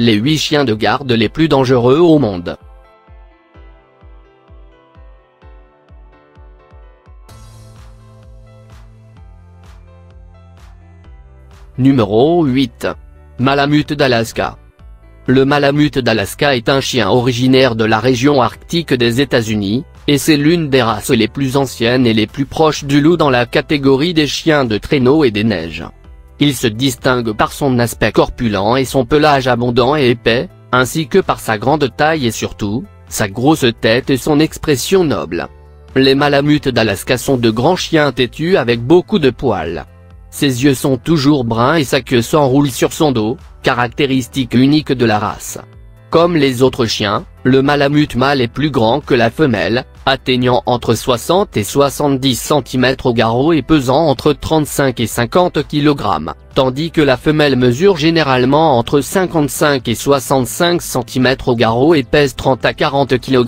les 8 chiens de garde les plus dangereux au monde. Numéro 8. Malamute d'Alaska. Le Malamute d'Alaska est un chien originaire de la région arctique des États-Unis, et c'est l'une des races les plus anciennes et les plus proches du loup dans la catégorie des chiens de traîneau et des neiges. Il se distingue par son aspect corpulent et son pelage abondant et épais, ainsi que par sa grande taille et surtout, sa grosse tête et son expression noble. Les Malamutes d'Alaska sont de grands chiens têtus avec beaucoup de poils. Ses yeux sont toujours bruns et sa queue s'enroule sur son dos, caractéristique unique de la race. Comme les autres chiens, le Malamute mâle est plus grand que la femelle, atteignant entre 60 et 70 cm au garrot et pesant entre 35 et 50 kg, tandis que la femelle mesure généralement entre 55 et 65 cm au garrot et pèse 30 à 40 kg.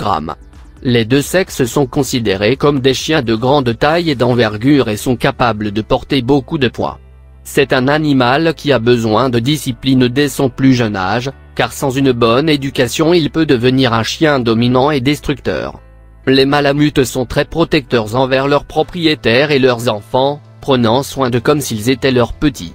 Les deux sexes sont considérés comme des chiens de grande taille et d'envergure et sont capables de porter beaucoup de poids. C'est un animal qui a besoin de discipline dès son plus jeune âge, car sans une bonne éducation il peut devenir un chien dominant et destructeur. Les Malamutes sont très protecteurs envers leurs propriétaires et leurs enfants, prenant soin d'eux comme s'ils étaient leurs petits.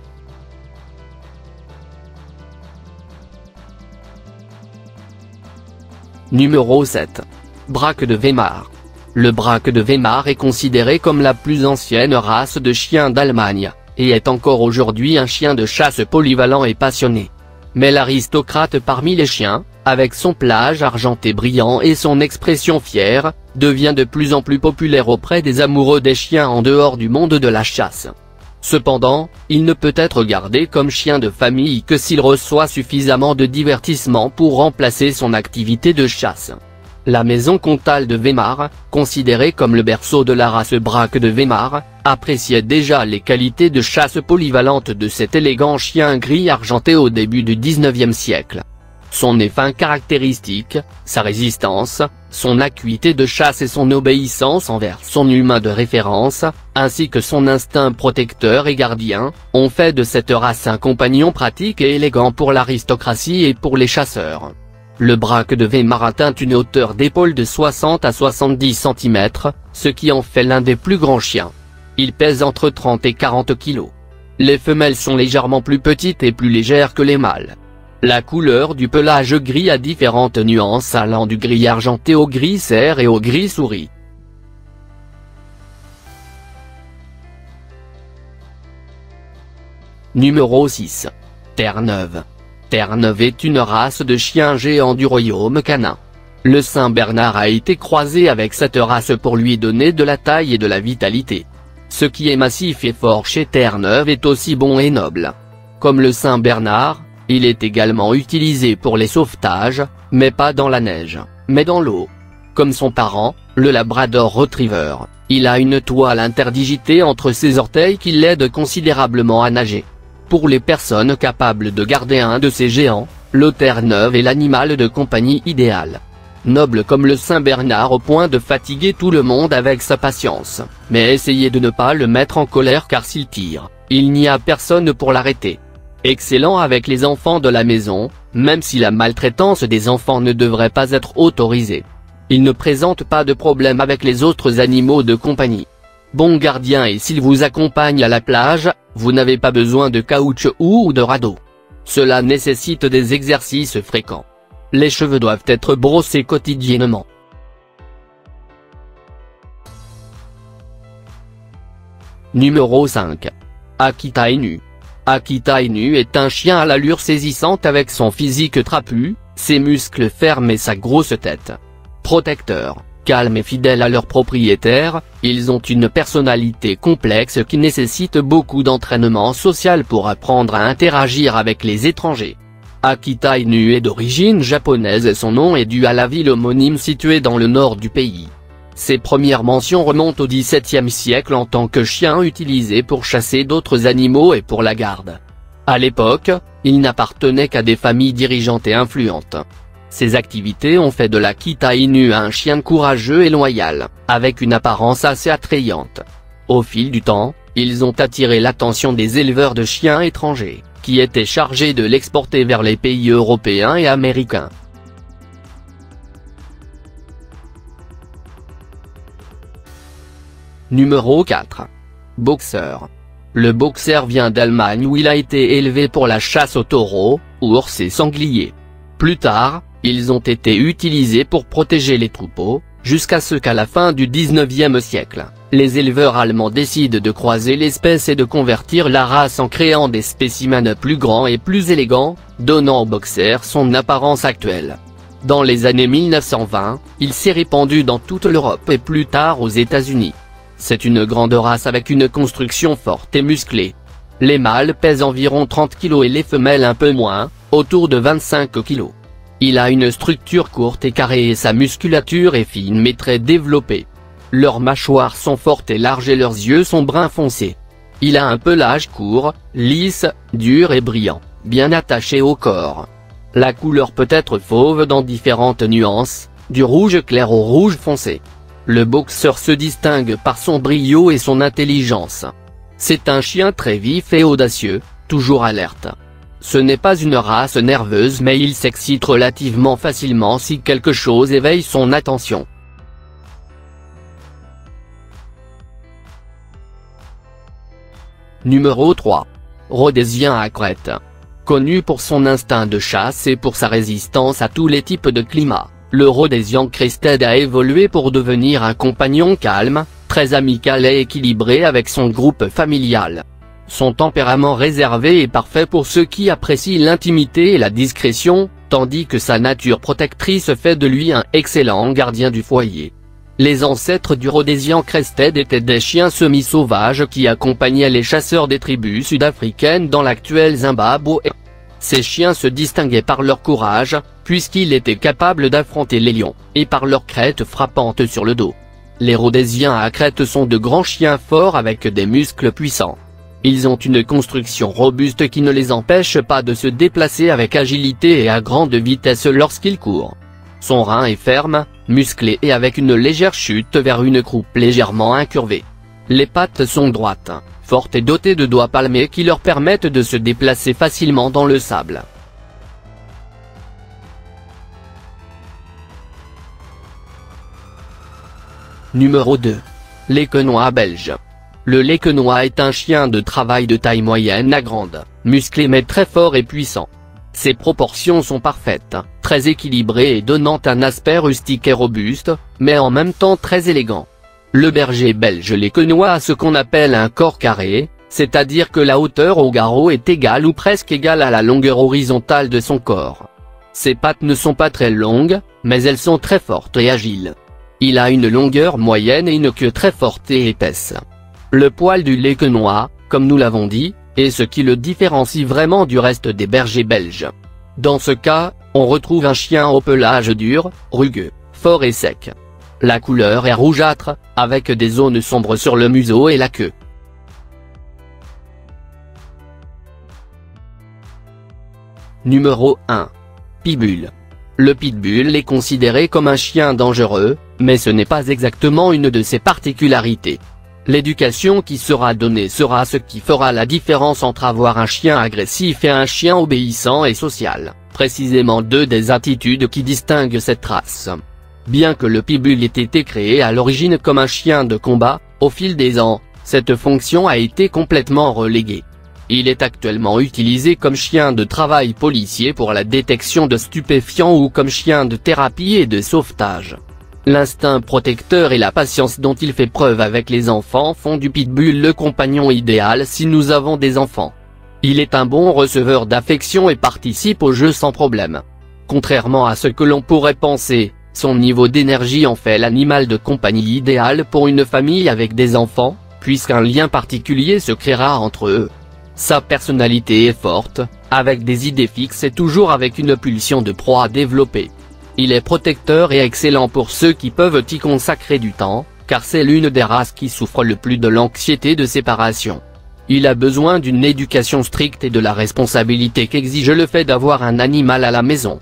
Numéro 7. Braque de Weimar. Le braque de Weimar est considéré comme la plus ancienne race de chiens d'Allemagne, et est encore aujourd'hui un chien de chasse polyvalent et passionné. Mais l'aristocrate parmi les chiens, avec son pelage argenté brillant et son expression fière, devient de plus en plus populaire auprès des amoureux des chiens en dehors du monde de la chasse. Cependant, il ne peut être gardé comme chien de famille que s'il reçoit suffisamment de divertissement pour remplacer son activité de chasse. La maison comtale de Weimar, considérée comme le berceau de la race braque de Weimar, appréciait déjà les qualités de chasse polyvalente de cet élégant chien gris argenté au début du XIXe siècle. Son nez fin caractéristique, sa résistance, son acuité de chasse et son obéissance envers son humain de référence, ainsi que son instinct protecteur et gardien, ont fait de cette race un compagnon pratique et élégant pour l'aristocratie et pour les chasseurs. Le braque de Weimar atteint une hauteur d'épaule de 60 à 70 cm, ce qui en fait l'un des plus grands chiens. Il pèse entre 30 et 40 kg. Les femelles sont légèrement plus petites et plus légères que les mâles. La couleur du pelage gris a différentes nuances allant du gris argenté au gris cerf et au gris souris. Numéro 6. Terre-Neuve. Terre-Neuve est une race de chiens géants du royaume canin. Le Saint-Bernard a été croisé avec cette race pour lui donner de la taille et de la vitalité. Ce qui est massif et fort chez Terre-Neuve est aussi bon et noble. Comme le Saint-Bernard, il est également utilisé pour les sauvetages, mais pas dans la neige, mais dans l'eau. Comme son parent, le Labrador Retriever, il a une toile interdigitée entre ses orteils qui l'aide considérablement à nager. Pour les personnes capables de garder un de ces géants, le Terre-Neuve est l'animal de compagnie idéal. Noble comme le Saint-Bernard au point de fatiguer tout le monde avec sa patience, mais essayez de ne pas le mettre en colère car s'il tire, il n'y a personne pour l'arrêter. Excellent avec les enfants de la maison, même si la maltraitance des enfants ne devrait pas être autorisée. Il ne présente pas de problème avec les autres animaux de compagnie. Bon gardien et s'il vous accompagne à la plage, vous n'avez pas besoin de caoutchouc ou de radeau. Cela nécessite des exercices fréquents. Les cheveux doivent être brossés quotidiennement. Numéro 5. Akita Inu. Akita Inu est un chien à l'allure saisissante avec son physique trapu, ses muscles fermes et sa grosse tête. Protecteurs, calmes et fidèles à leur propriétaire, ils ont une personnalité complexe qui nécessite beaucoup d'entraînement social pour apprendre à interagir avec les étrangers. Akita Inu est d'origine japonaise et son nom est dû à la ville homonyme située dans le nord du pays. Ses premières mentions remontent au XVIIe siècle en tant que chien utilisé pour chasser d'autres animaux et pour la garde. À l'époque, il n'appartenait qu'à des familles dirigeantes et influentes. Ses activités ont fait de l'Akita Inu un chien courageux et loyal, avec une apparence assez attrayante. Au fil du temps, ils ont attiré l'attention des éleveurs de chiens étrangers, qui était chargé de l'exporter vers les pays européens et américains. Numéro 4. Boxeur. Le boxer vient d'Allemagne où il a été élevé pour la chasse aux taureaux, ours et sangliers. Plus tard, ils ont été utilisés pour protéger les troupeaux, jusqu'à ce qu'à la fin du 19e siècle, les éleveurs allemands décident de croiser l'espèce et de convertir la race en créant des spécimens plus grands et plus élégants, donnant au boxer son apparence actuelle. Dans les années 1920, il s'est répandu dans toute l'Europe et plus tard aux États-Unis. C'est une grande race avec une construction forte et musclée. Les mâles pèsent environ 30 kg et les femelles un peu moins, autour de 25 kg. Il a une structure courte et carrée et sa musculature est fine mais très développée. Leurs mâchoires sont fortes et larges et leurs yeux sont brun foncé. Il a un pelage court, lisse, dur et brillant, bien attaché au corps. La couleur peut être fauve dans différentes nuances, du rouge clair au rouge foncé. Le boxeur se distingue par son brio et son intelligence. C'est un chien très vif et audacieux, toujours alerte. Ce n'est pas une race nerveuse mais il s'excite relativement facilement si quelque chose éveille son attention. Numéro 3. Rhodésien à crête. Connu pour son instinct de chasse et pour sa résistance à tous les types de climats, le Rhodesian Crested a évolué pour devenir un compagnon calme, très amical et équilibré avec son groupe familial. Son tempérament réservé est parfait pour ceux qui apprécient l'intimité et la discrétion, tandis que sa nature protectrice fait de lui un excellent gardien du foyer. Les ancêtres du Rhodesian Crested étaient des chiens semi-sauvages qui accompagnaient les chasseurs des tribus sud-africaines dans l'actuel Zimbabwe. Ces chiens se distinguaient par leur courage, puisqu'ils étaient capables d'affronter les lions, et par leur crête frappante sur le dos. Les Rhodésiens à crête sont de grands chiens forts avec des muscles puissants. Ils ont une construction robuste qui ne les empêche pas de se déplacer avec agilité et à grande vitesse lorsqu'ils courent. Son rein est ferme, musclé et avec une légère chute vers une croupe légèrement incurvée. Les pattes sont droites, fortes et dotées de doigts palmés qui leur permettent de se déplacer facilement dans le sable. Numéro 2. L'Équenois belge. Le L'Équenois est un chien de travail de taille moyenne à grande, musclé mais très fort et puissant. Ses proportions sont parfaites, très équilibrées et donnant un aspect rustique et robuste, mais en même temps très élégant. Le berger belge L'Équenois a ce qu'on appelle un corps carré, c'est-à-dire que la hauteur au garrot est égale ou presque égale à la longueur horizontale de son corps. Ses pattes ne sont pas très longues, mais elles sont très fortes et agiles. Il a une longueur moyenne et une queue très forte et épaisse. Le poil du L'Équenois, comme nous l'avons dit, est ce qui le différencie vraiment du reste des bergers belges. Dans ce cas, on retrouve un chien au pelage dur, rugueux, fort et sec. La couleur est rougeâtre, avec des zones sombres sur le museau et la queue. Numéro 1. Pitbull. Le pitbull est considéré comme un chien dangereux, mais ce n'est pas exactement une de ses particularités. L'éducation qui sera donnée sera ce qui fera la différence entre avoir un chien agressif et un chien obéissant et social, précisément deux des attitudes qui distinguent cette race. Bien que le pitbull ait été créé à l'origine comme un chien de combat, au fil des ans, cette fonction a été complètement reléguée. Il est actuellement utilisé comme chien de travail policier pour la détection de stupéfiants ou comme chien de thérapie et de sauvetage. L'instinct protecteur et la patience dont il fait preuve avec les enfants font du pitbull le compagnon idéal si nous avons des enfants. Il est un bon receveur d'affection et participe au jeu sans problème. Contrairement à ce que l'on pourrait penser, son niveau d'énergie en fait l'animal de compagnie idéal pour une famille avec des enfants, puisqu'un lien particulier se créera entre eux. Sa personnalité est forte, avec des idées fixes et toujours avec une pulsion de proie développée. Il est protecteur et excellent pour ceux qui peuvent y consacrer du temps, car c'est l'une des races qui souffre le plus de l'anxiété de séparation. Il a besoin d'une éducation stricte et de la responsabilité qu'exige le fait d'avoir un animal à la maison.